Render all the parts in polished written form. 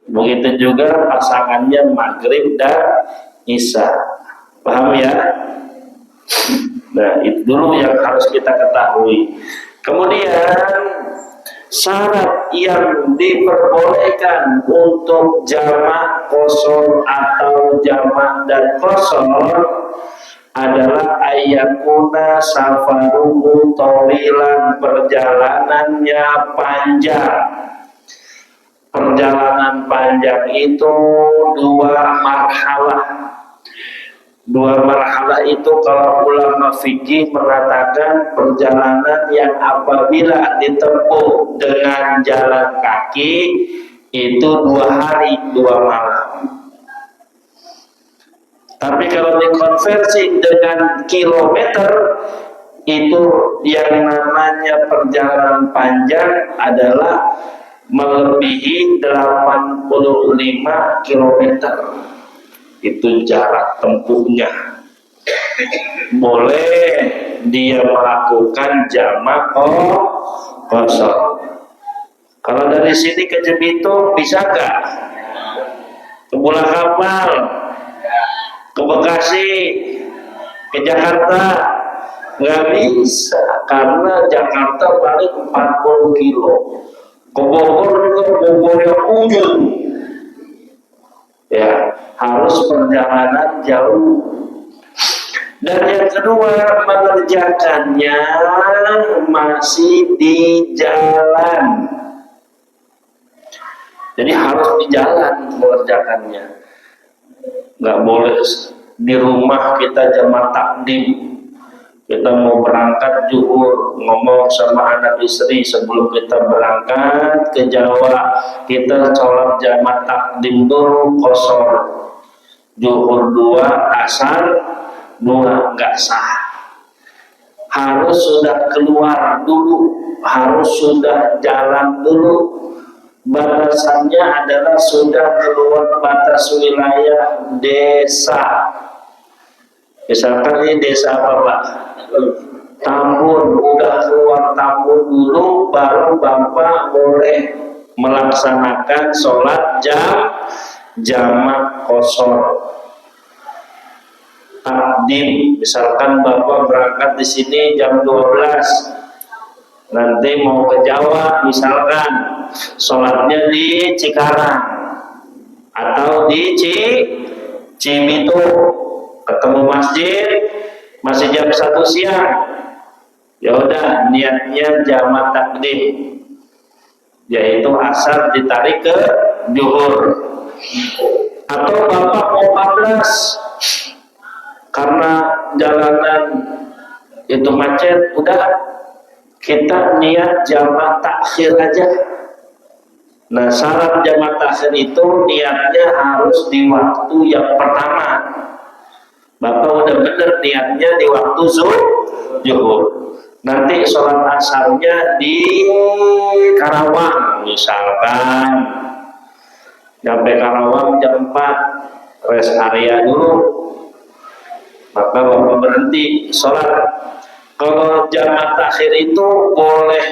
Begitu juga pasangannya maghrib dan isya. Paham ya? Nah, itu dulu yang harus kita ketahui. Kemudian syarat yang diperbolehkan untuk jamak qasar atau jamak dan qasar adalah ayyakuna safaruhu tawilan, perjalanannya panjang. Perjalanan panjang itu dua marhalah. Dua marhalah itu kalau ulama fikih mengatakan perjalanan yang apabila ditempuh dengan jalan kaki itu 2 hari 2 malam. Tapi kalau dikonversi dengan kilometer itu yang namanya perjalanan panjang adalah melebihi 85 kilometer. Itu jarak tempuhnya. Boleh dia melakukan jamak qasar. Kalau dari sini ke Jebitung bisa nggak? Ke Bola Kapal, ke Bekasi, ke Jakarta? Nggak bisa, karena Jakarta paling 40 kilo. Ke Bogor juga Bogor yang ujung. Ya, harus perjalanan jauh. Dan yang kedua, mengerjakannya masih di jalan. Jadi harus di jalan mengerjakannya. Nggak boleh di rumah kita jamak takdim. Kita mau berangkat zuhur, ngomong sama anak istri sebelum kita berangkat ke Jawa, kita sholat jamak takdim dulu qasar. Zuhur 2, asar 2, nggak sah. Harus sudah keluar dulu, harus sudah jalan dulu. Batasannya adalah sudah keluar batas wilayah desa. Misalkan ini desa apa Pak? Tambun, udah keluar Tambun dulu, baru Bapak boleh melaksanakan sholat jamak qasar takdim. Misalkan Bapak berangkat di sini jam 12, nanti mau ke Jawa, misalkan sholatnya di Cikarang atau di Cibitung, ketemu masjid masih jam 1 siang, ya udah niatnya jamak takdim, yaitu asar ditarik ke zuhur. Atau Bapak mau 14 karena jalanan itu macet, udah kita niat jamak takhir aja. Nah, syarat jamak takhir itu niatnya harus di waktu yang pertama. Bapak udah bener niatnya di waktu zuhur. Nanti sholat asarnya di Karawang misalkan. Sampai Karawang jam 4, rest area dulu. Maka Bapak berhenti sholat. Kalau jamak takhir itu boleh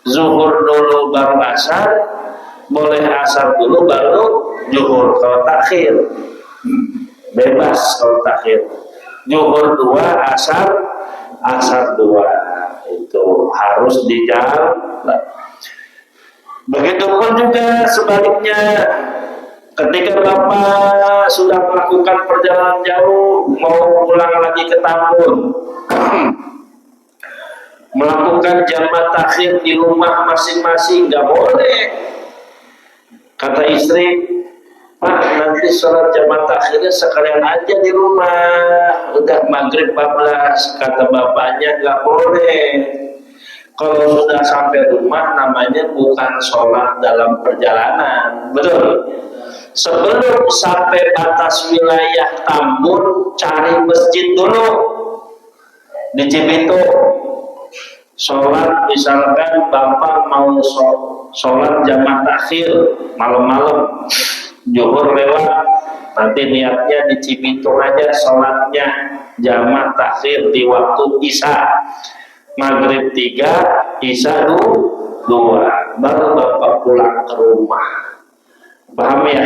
zuhur dulu baru asar, boleh asar dulu baru zuhur. Kalau takhir bebas, kalau takhir zuhur 2, asar 2, itu harus dijalan. Begitupun juga sebaliknya, ketika Bapak sudah melakukan perjalanan jauh, mau pulang lagi ke Tambun, melakukan jamak takhir di rumah masing-masing nggak boleh. Kata istri, Pak, nanti sholat jamak takhirnya sekalian aja di rumah, udah maghrib 14. Kata bapaknya nggak boleh. Kalau sudah sampai rumah namanya bukan sholat dalam perjalanan, betul? Sebelum sampai batas wilayah Tambun, cari masjid dulu di Cibitung. Sholat, misalkan Bapak mau sholat jamak takhir malam-malam, zuhur lewat, nanti niatnya di Cibitung aja sholatnya jamak takhir di waktu isya, maghrib 3, isya 2, baru Bapak pulang ke rumah. Paham ya?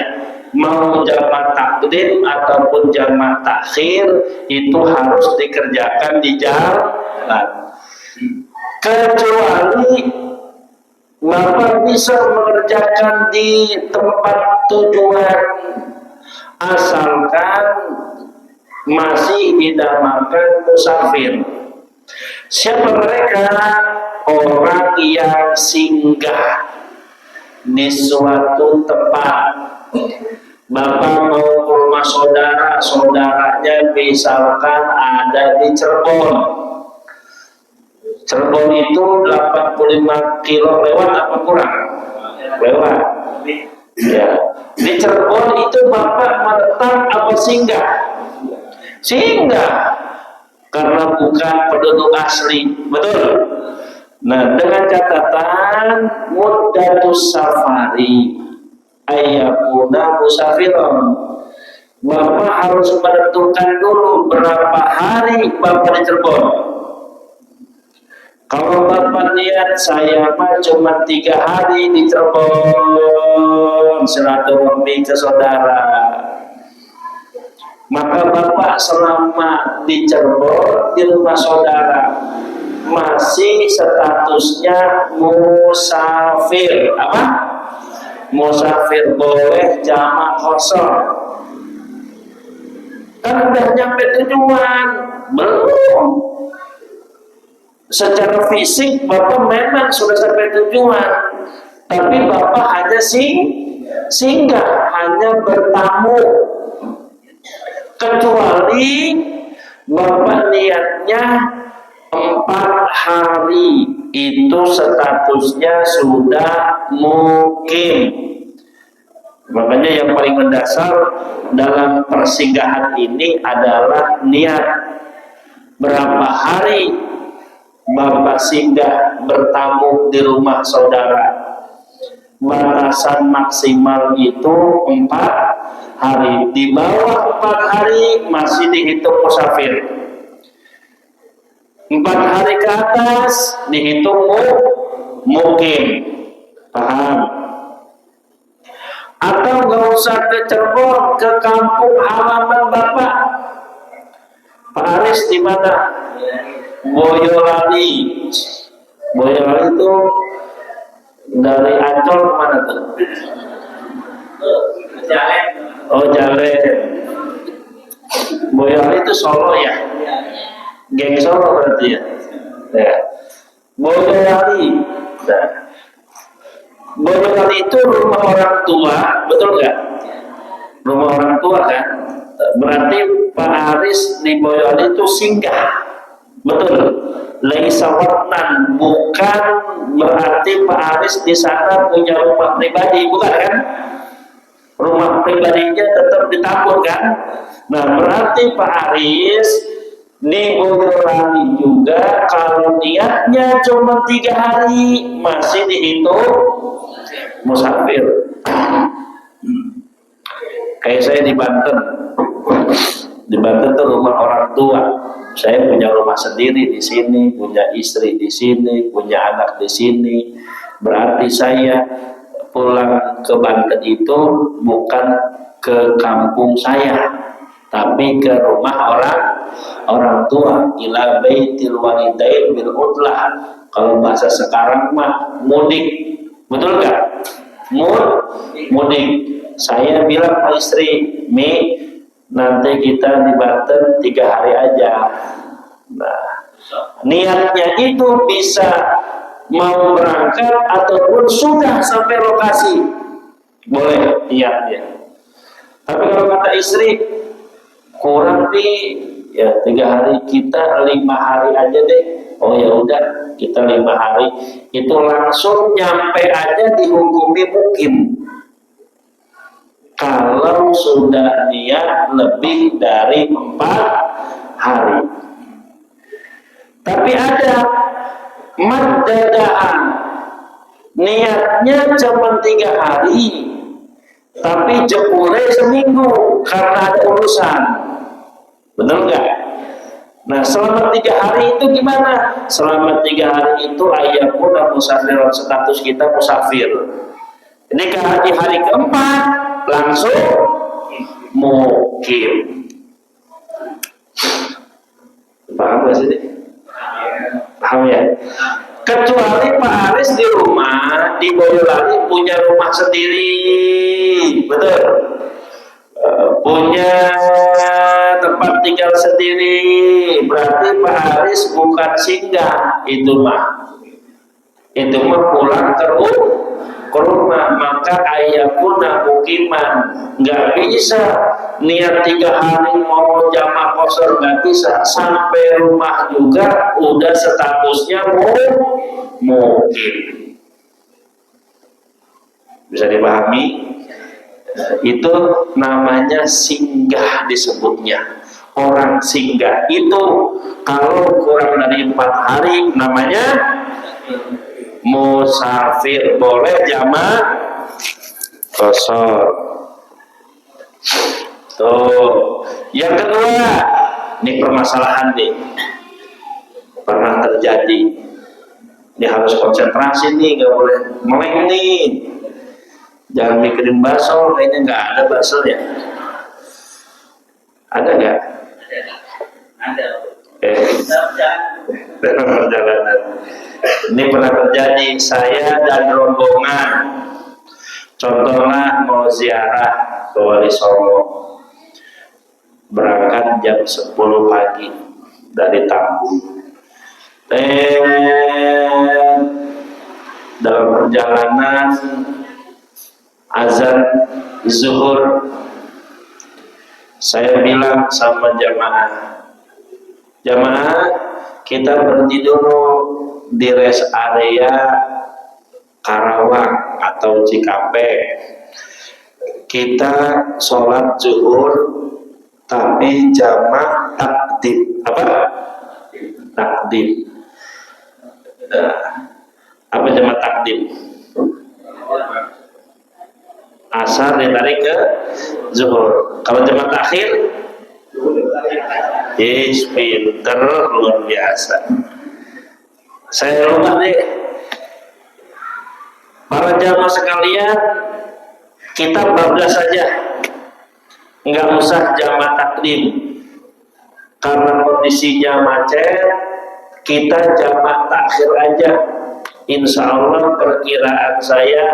Mau jamak takdim ataupun jamak takhir itu harus dikerjakan di jalan. Kecuali Bapak bisa mengerjakan di tempat tujuan asalkan masih dinamakan musafir. Siapa mereka? Orang yang singgah di suatu tempat. Bapak mau ke rumah saudara, saudaranya misalkan ada di Cirebon. Cirebon itu 85 kilo lewat apa kurang? Lewat. Ya. Di Cirebon itu Bapak menetap apa singgah? Singgah. Karena bukan penduduk asli. Betul? Nah, dengan catatan muddatus safari ayyakuna musafiron. Bapak harus menentukan dulu berapa hari Bapak di Cirebon. Kalau Bapak niat saya mah cuma 3 hari di Cirebon silaturahmi ke saudara, maka Bapak selama di Cirebon di rumah saudara masih statusnya musafir. Apa? Musafir, boleh jamak kosong. Kan udah nyampe tujuan? Belum. Secara fisik Bapak memang sudah sampai tujuan, tapi Bapak hanya singgah, hanya bertamu. Kecuali Bapak niatnya 4 hari, itu statusnya sudah mukim. Makanya yang paling mendasar dalam persinggahan ini adalah niat. Berapa hari Bapak singgah bertamu di rumah saudara. Batasan maksimal itu 4 hari. Di bawah 4 hari masih dihitung musafir. 4 hari ke atas dihitung mukim. Paham? Atau nggak usah ke Cirebon, ke kampung halaman Bapak. Pak Aris di mana? Boyolali. Boyolali itu dari Ancol kemana tuh? Jalen. Oh, Jalen. Boyolali itu Solo ya? Geng Solo berarti ya? Ya. Boyolali. Nah, Boyolali itu rumah orang tua, betul nggak? Rumah orang tua kan? Berarti Pak Aris di Boyolali itu singgah. Betul. Laisa watnan, bukan berarti Pak Aris di sana punya rumah pribadi, bukan kan? Rumah pribadinya tetap ditabur kan? Nah, berarti Pak Aris di Boyolali juga kalau niatnya cuma 3 hari masih dihitung musafir. Kayak saya di Banten. Di Banten tuh rumah orang tua. Saya punya rumah sendiri di sini, punya istri di sini, punya anak di sini. Berarti saya pulang ke Banten itu bukan ke kampung saya, tapi ke rumah orang tua. Ila baitil walidain bil udlah. Kalau bahasa sekarang mah mudik. Betul nggak? Mudik. Saya bilang ke istri, Mi, nanti kita di Banten 3 hari aja. Nah, niatnya itu bisa mau berangkat ataupun sudah sampai lokasi, boleh niatnya. Tapi kalau kata istri kurang nih, ya 3 hari, kita 5 hari aja deh. Oh ya udah, kita 5 hari itu langsung nyampe aja dihukumi mukim. Kalau sudah niat lebih dari 4 hari. Tapi ada maddadaan, niatnya cuma 3 hari, tapi jebule seminggu karena ada urusan. Betul nggak? Nah, selama 3 hari itu gimana? Selama 3 hari itu ayahku dan musafir, status kita musafir. Nikah di hari keempat langsung mukim. Paham gak sih? Paham ya? Kecuali Pak Aris di rumah di Boyolali punya rumah sendiri, betul? Punya tempat tinggal sendiri, berarti Pak Aris bukan singgah, itu mah pulang ke rumah, maka ayakuna mukiman. Nggak bisa niat 3 hari mau jamak kosor, nggak bisa. Sampai rumah juga udah statusnya mukim. Bisa dipahami? Itu namanya singgah disebutnya. Orang singgah itu kalau kurang dari 4 hari namanya musafir, boleh jamak kosor. Tuh. Yang kedua, ini permasalahan nih pernah terjadi. Ini harus konsentrasi nih, nggak boleh meleng nih. Jangan mikirin bakso, kayaknya nggak ada bakso ya. Ada nggak? Ada. Dalam perjalanan. Ini pernah terjadi, saya dan rombongan contohnya mau ziarah ke Wali Songo, berangkat jam 10 pagi dari Tambun. Dalam perjalanan azan zuhur, saya bilang sama jamaah, kita berhenti dulu di rest area Karawang atau Cikampek. Kita sholat zuhur tapi jamak takdim. Apa? Takdim. Apa jamak takdim? Asar ditarik ke zuhur. Kalau jamak takhir, pinter luar biasa. Saya lupa deh, para jamaah sekalian, kita bablas saja, nggak usah jamak takdim, karena kondisinya macet. Kita jamak takhir aja. Insya Allah perkiraan saya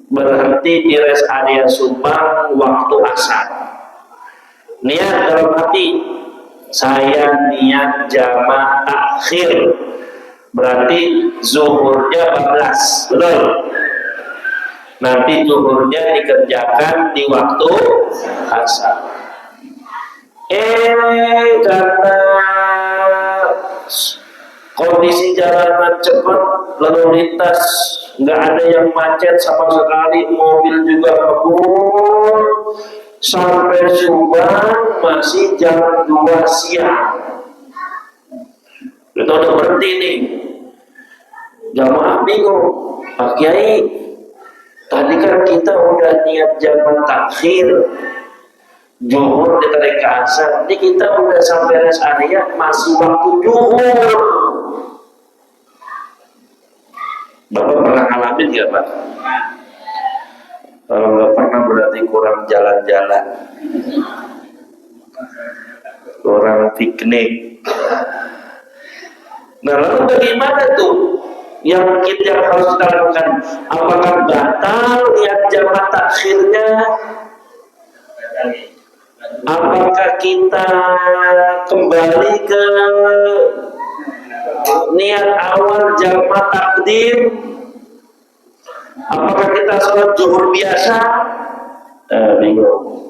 berhenti di rest area Subang waktu asar. Niat dalam hati, saya niat jamak takhir, berarti zuhurnya 14, betul? Nanti zuhurnya dikerjakan di waktu asar. Karena kondisi jalanan cepat, lalu lintas nggak ada yang macet sama sekali, mobil juga ngebut, sampai Subang masih jam 2 siang. Kita udah berhenti nih. Jamaah bingung, Pak Kiai, tadi kan kita udah niat jamak takhir, zuhur ditarik ke asar, ini kita udah sampai rest area masih waktu zuhur. Bapak pernah ngalamin nggak, Pak? Kalau nggak pernah berarti kurang jalan-jalan, kurang piknik. Nah, lalu bagaimana tuh yang kita harus kita lakukan? Apakah batal niat jamak takhirnya? Apakah kita kembali ke niat awal jamak takdim? Apakah kita sholat zuhur biasa? Bingung.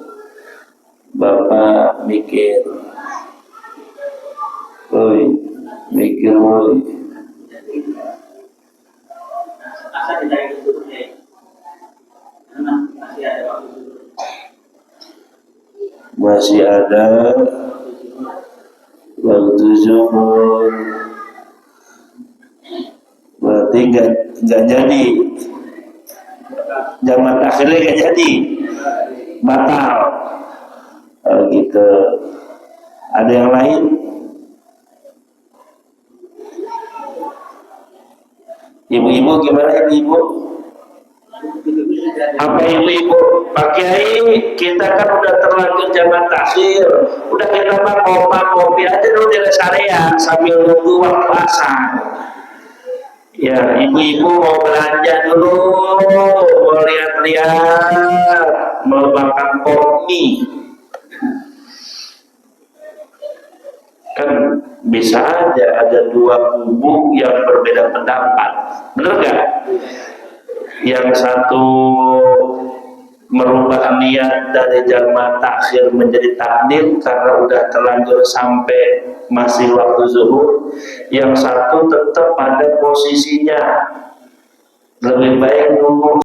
Bapak mikir, mikir. Asal ditarik ke zuhur ya. Masih ada waktu. Masih ada waktu zuhur, berarti nggak jadi jamak takhirnya, nggak jadi, batal. Gitu. Ada yang lain? Ibu-ibu gimana, ibu-ibu? Apa ibu-ibu, Pak Kiai, kita kan udah terlanjur zaman takhir, udah kita mah ngopi aja dulu di rest area sambil nunggu waktu asar. Ya, ibu-ibu mau belanja dulu, mau lihat-lihat, mau makan kopi, kan bisa aja ada dua kubu yang berbeda pendapat, bener gak? Yang satu merubah niat dari jamaah takhir menjadi takdim karena udah terlanjur sampai masih waktu zuhur, yang satu tetap pada posisinya lebih baik nunggu